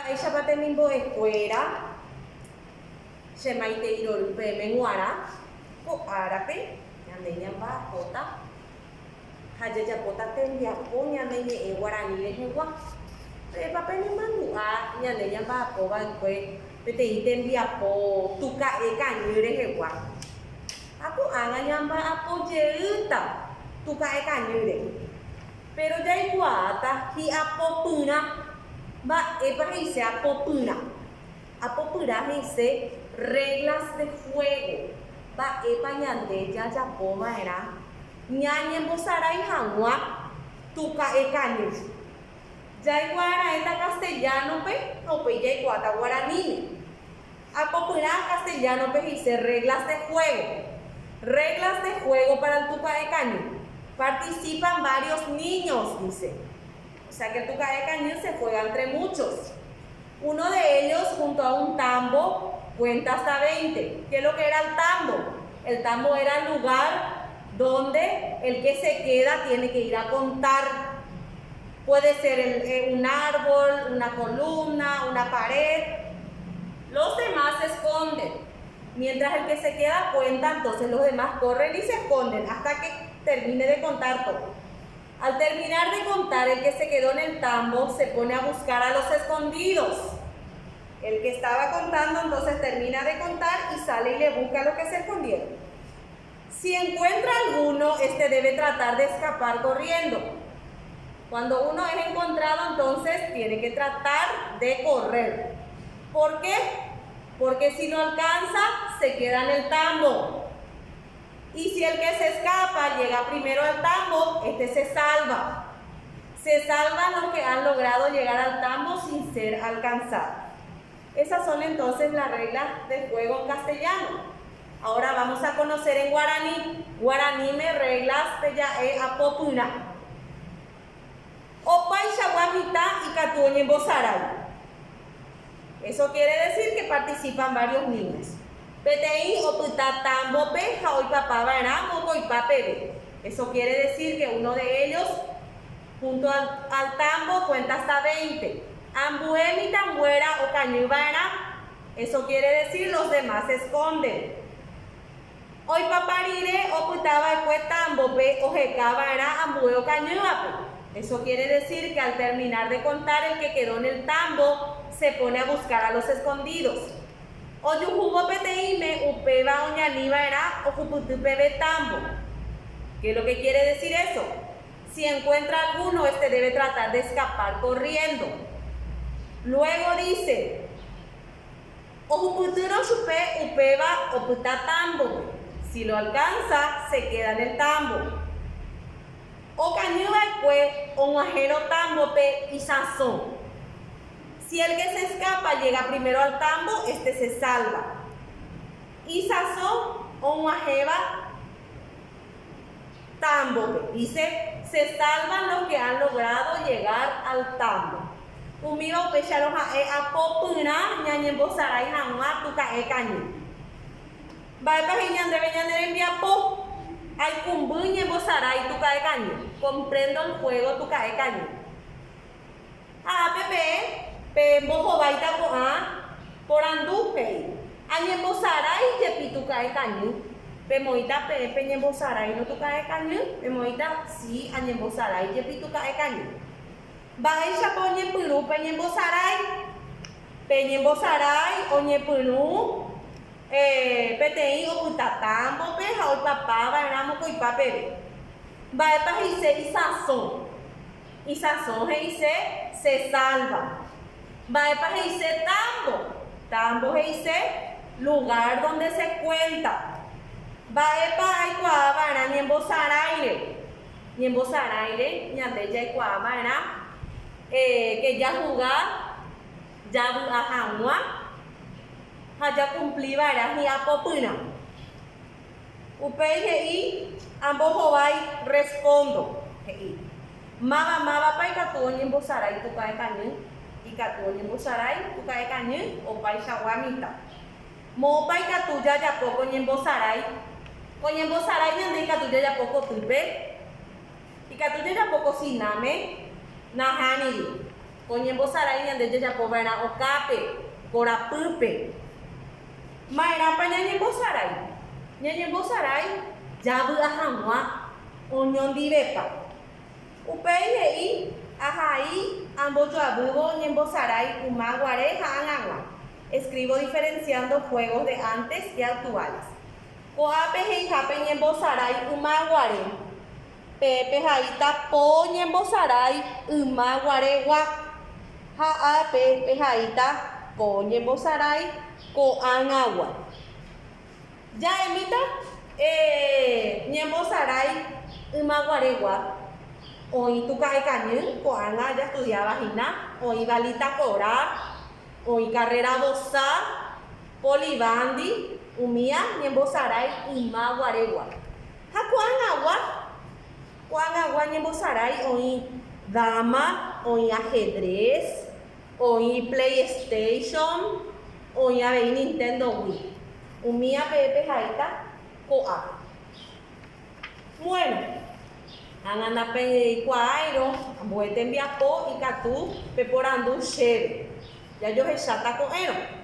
Ella va temimbo escuela, se maite irolpe menguara, ko arape, ñande ñamba pota, haja pota tembia po ñande ñe guarani le jugua. Papel mandua ñande ñamba po va kue, pete itembia po tuka cañure jugua. Aku anga ñamba apo jeuta, tuka cañure. Pero ya iguata hi apo puna. Va dice apopura dice reglas de juego. Va ñande ya poma era ñañe bosara y jangua tuca caños. Ya iguara esta castellano pe o pe ya iguata guaraní. Apopura castellano pe dice reglas de juego. Reglas de juego para el tuca caño. Participan varios niños, dice. O sea que el tuca de cañón se juega entre muchos. Uno de ellos, junto a un tambo, cuenta hasta 20. ¿Qué es lo que era el tambo? El tambo era el lugar donde el que se queda tiene que ir a contar. Puede ser un árbol, una columna, una pared. Los demás se esconden. Mientras el que se queda cuenta, entonces los demás corren y se esconden hasta que termine de contar todo. Al terminar de contar, el que se quedó en el tambo se pone a buscar a los escondidos. El que estaba contando entonces termina de contar y sale y le busca a los que se escondieron. Si encuentra alguno, este debe tratar de escapar corriendo. Cuando uno es encontrado, entonces tiene que tratar de correr. ¿Por qué? Porque si no alcanza, se queda en el tambo. Y si el que se escapa llega primero al tambo, este se salva. Se salvan los que han logrado llegar al tambo sin ser alcanzados. Esas son entonces las reglas del juego en castellano. Ahora vamos a conocer en guaraní. Guaraní me reglas de ya apopuna. Opay shawamita y catuñe bosaray. Eso quiere decir que participan varios niños. Petei o tambo pe hoy papá vará o papebe. Eso quiere decir que uno de ellos junto al tambo cuenta hasta 20. Ambuemi tambuera o cañubara. Eso quiere decir los demás se esconden. Hoy paparire o putaba el tambo pe o jecabara ambue o cañuape. Eso quiere decir que al terminar de contar el que quedó en el tambo se pone a buscar a los escondidos. Oyu jugo peteime upeba oñaniba era o juputupebe tambo. ¿Qué es lo que quiere decir eso? Si encuentra alguno, este debe tratar de escapar corriendo. Luego dice, o juputuro chupe upeba o puta tambo. Si lo alcanza, se queda en el tambo. O cañuba cue o guajero tambo pe y sazón. Si el que se escapa llega primero al tambo, este se salva. Y sazón o guajeba tambo. Dice, se salvan los que han logrado llegar al tambo. Umiba pecharoja apopuna ñañembosaray jamua tuca cañi. Vaya de veñaner envía po. Hay cumbuñe bosaray tuca cañi. Comprendo el juego tuca cañi. Pepe. Pe mojo baita ko por andupe. Añembo saray je pituca cañu. Pe moita pe ñembo saray no tuca cañu. Pe moita si añembo saray je pituca cañu. Baisha poñe puru pe ñembo saray. Pe ñembo saray oñe puru. Petei o putatambo pe haoy papá varamo ko ipapebe. Baepa hice y sazón. Y sazón hice se salva. Baepa dice tambo. Tambo dice lugar donde se cuenta. Baepa hay cuavara ni en bozaraire. Ni en bozaraire, ni ante ya hay cuavara. Que ya jugar, ya ajangua. Haya cumplir vara ni apopuna. Upei y ambos jovai respondo. Mava pa y catuño en bozarai tu cae cañón. Y catuño en bozarai tu cae cañón o pa y shawamita. Mo pa y catuya ya poco en bozarai. Coño en bozarai y catuya ya poco tupe. Y catuya ya poco siname. Nahani. Koñembosarai ñande jajapova'erã okápe, korapýpe. Ma'erãpa ñañembosarai. Ñañembosarai javy'a hag̃ua oñondivepa. Upéi he'i ahai ambojoavývo ñembosarai ymaguare ha ag̃agua. Escribo diferenciando juegos de antes y actuales. Ko'ápe heihápe ñembosarai ymaguare. Pépe haíta po ñembosarai ymaguaregua. Ha'ápe pehaíta ko ñembosarai ko'ag̃agua. Ja'emíta ñembosarai ymaguaregua. Oĩ Tuka'ekañy, ko'ág̃a ya estudiaba hína, oĩ balita kora, oĩ carrera vosa, polibandi, umíva ñembosarai ymaguaregua. Ha ko'ag̃agua ñembosarai oĩ dama, oĩ ajedrez, oĩ PlayStation, oĩ avei Nintendo Wii. Umíva pepe haíta ko'a. Bueno, ág̃anape kuaáiro ambuete tembiapo ikatu peporandu chéve. Jajohecháta ko'ẽrõ.